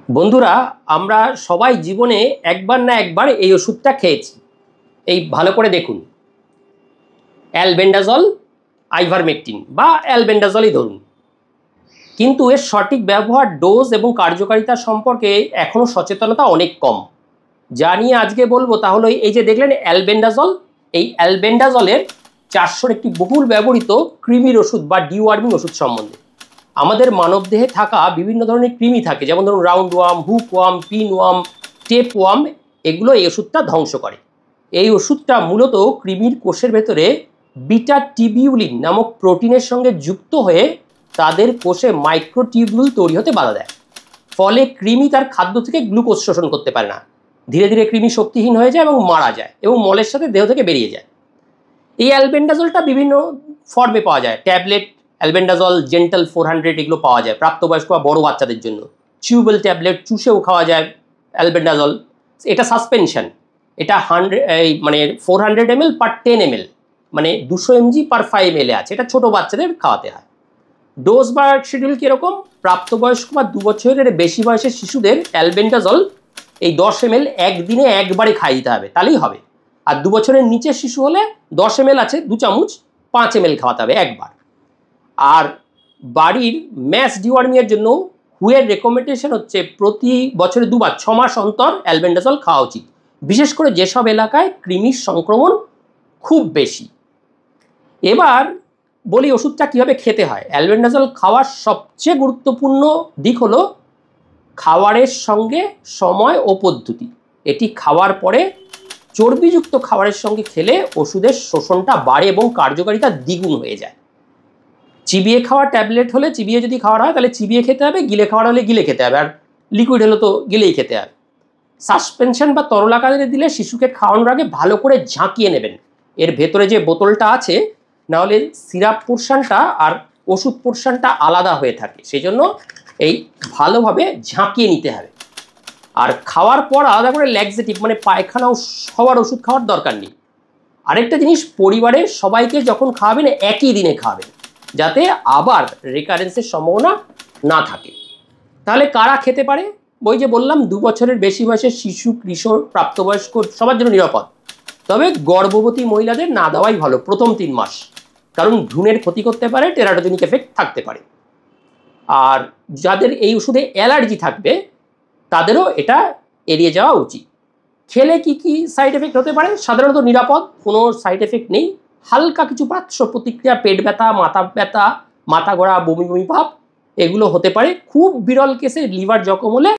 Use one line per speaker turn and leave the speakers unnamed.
বন্ধুরা, আমরা সবাই জীবনে একবার না একবার এই ওষুধটা খেয়েছি। এই ভালো করে দেখুন, অ্যালবেন্ডাজল, আইভারমেকটিন বা অ্যালবেন্ডাজলই ধরুন। কিন্তু এর সঠিক ব্যবহার, ডোজ এবং কার্যকারিতা সম্পর্কে এখনও সচেতনতা অনেক কম। যা নিয়ে আজকে বলবো তা হলো এই যে দেখলেন অ্যালবেন্ডাজল, এই অ্যালবেন্ডাজলের 400 একটি বহুল ব্যবহৃত কৃমির ওষুধ বা ডিওয়ার্মিং ওষুধ সম্বন্ধে। আমাদের মানবদেহে থাকা বিভিন্ন ধরনের কৃমি থাকে, যেমন ধরুন round worm, hook worm, pin worm, tape worm, এগুলো এই ওষুধটা ধ্বংস করে। এই ওষুধটা মূলত কৃমির কোষের ভেতরে বিটা টিবিউলিন নামক প্রোটিনের সঙ্গে যুক্ত হয়ে তাদের কোষে মাইক্রোটিবিউল তৈরি হতে বাধা দেয়। ফলে কৃমি তার খাদ্য থেকে গ্লুকোজ শোষণ করতে পারে না। ধীরে ধীরে কৃমি শক্তিহীন হয়ে যায় এবং মারা যায় এবং মলের সাথে দেহ থেকে বেরিয়ে যায়। এই অ্যালবেন্ডাজলটা বিভিন্ন ফর্মে পাওয়া যায়। ট্যাবলেট অ্যালবেন্ডাজল, জেন্টাল 400 এগুলো পাওয়া যায় প্রাপ্তবয়স্ক বা বড় বাচ্চাদের জন্য। চিউবেল ট্যাবলেট, চুষেও খাওয়া যায় অ্যালবেন্ডাজল। এটা সাসপেনশন, এটা 400 ml পার 10 ml, মানে 200 mg পার 5 ml আছে। এটা ছোটো বাচ্চাদের খাওয়াতে হয়। ডোজ বা শিডিউল কীরকম? প্রাপ্তবয়স্ক বা 2 বছরের বেশি বয়সের শিশুদের অ্যালবেন্ডাজল এই 10 ml একদিনে একবারে খাইয়ে দিতে হবে, তাহলেই হবে। আর 2 বছরের নিচের শিশু হলে 10 ml আছে 2 চামচ, 5 ml খাওয়াতে হবে একবার। আর বাড়ির ম্যাস ডিওয়ার্মিংয়ের জন্য হুয়ের রেকমেন্ডেশন হচ্ছে প্রতি বছরে 2 বার 6 মাস অন্তর অ্যালবেন্ডাজল খাওয়া উচিত, বিশেষ করে যেসব এলাকায় কৃমির সংক্রমণ খুব বেশি। এবার বলি ওষুধটা কীভাবে খেতে হয়। অ্যালবেন্ডাজল খাওয়ার সবচেয়ে গুরুত্বপূর্ণ দিক হলো খাবারের সঙ্গে সময় ও পদ্ধতি। এটি খাওয়ার পরে চর্বিযুক্ত খাবারের সঙ্গে খেলে ওষুধের শোষণটা বাড়ে এবং কার্যকারিতা দ্বিগুণ হয়ে যায়। চিবিয়ে খাওয়া ট্যাবলেট হলে চিবিয়ে যদি খাওয়া হয় তাহলে চিবিয়ে খেতে হবে, গিলে খাওয়ার হলে গিলে খেতে হবে, আর লিকুইড হলে তো গিলেই খেতে হবে। সাসপেনশন বা তরল আকারে দিলে শিশুকে খাওয়ানোর আগে ভালো করে ঝাঁকিয়ে নেবেন। এর ভেতরে যে বোতলটা আছে, নাহলে সিরাপ পোর্শনটা আর ওষুধ পোর্শনটা আলাদা হয়ে থাকে, সেই জন্য এই ভালোভাবে ঝাঁকিয়ে নিতে হবে। আর খাওয়ার পর আলাদা করে ল্যাক্সেটিভ মানে পায়খানা হওয়ার ওষুধ খাওয়ার দরকার নেই। আরেকটা জিনিস, পরিবারের সবাইকে যখন খাওয়াবেন একই দিনে খাওয়াবেন, যাতে আবার রিকারেন্সের সম্ভাবনা না থাকে। তাহলে কারা খেতে পারে? ওই যে বললাম, 2 বছরের বেশি বয়সের শিশু, কিশোর, প্রাপ্তবয়স্ক সবার জন্য নিরাপদ। তবে গর্ভবতী মহিলাদের না দেওয়াই ভালো প্রথম 3 মাস, কারণ ভ্রূণের ক্ষতি করতে পারে, টেরাটোজেনিক এফেক্ট থাকতে পারে। আর যাদের এই ওষুধে অ্যালার্জি থাকবে তাদেরও এটা এড়িয়ে যাওয়া উচিত। খেলে কি কি সাইড এফেক্ট হতে পারে? সাধারণত নিরাপদ, কোনো সাইড এফেক্ট নেই। হালকা কিছু পার্শ্ব প্রতিক্রিয়া, পেট ব্যথা, মাথা ঘোরা, বমি বমি ভাব, এগুলো হতে পারে। খুব বিরল কেসে লিভার জখম হলে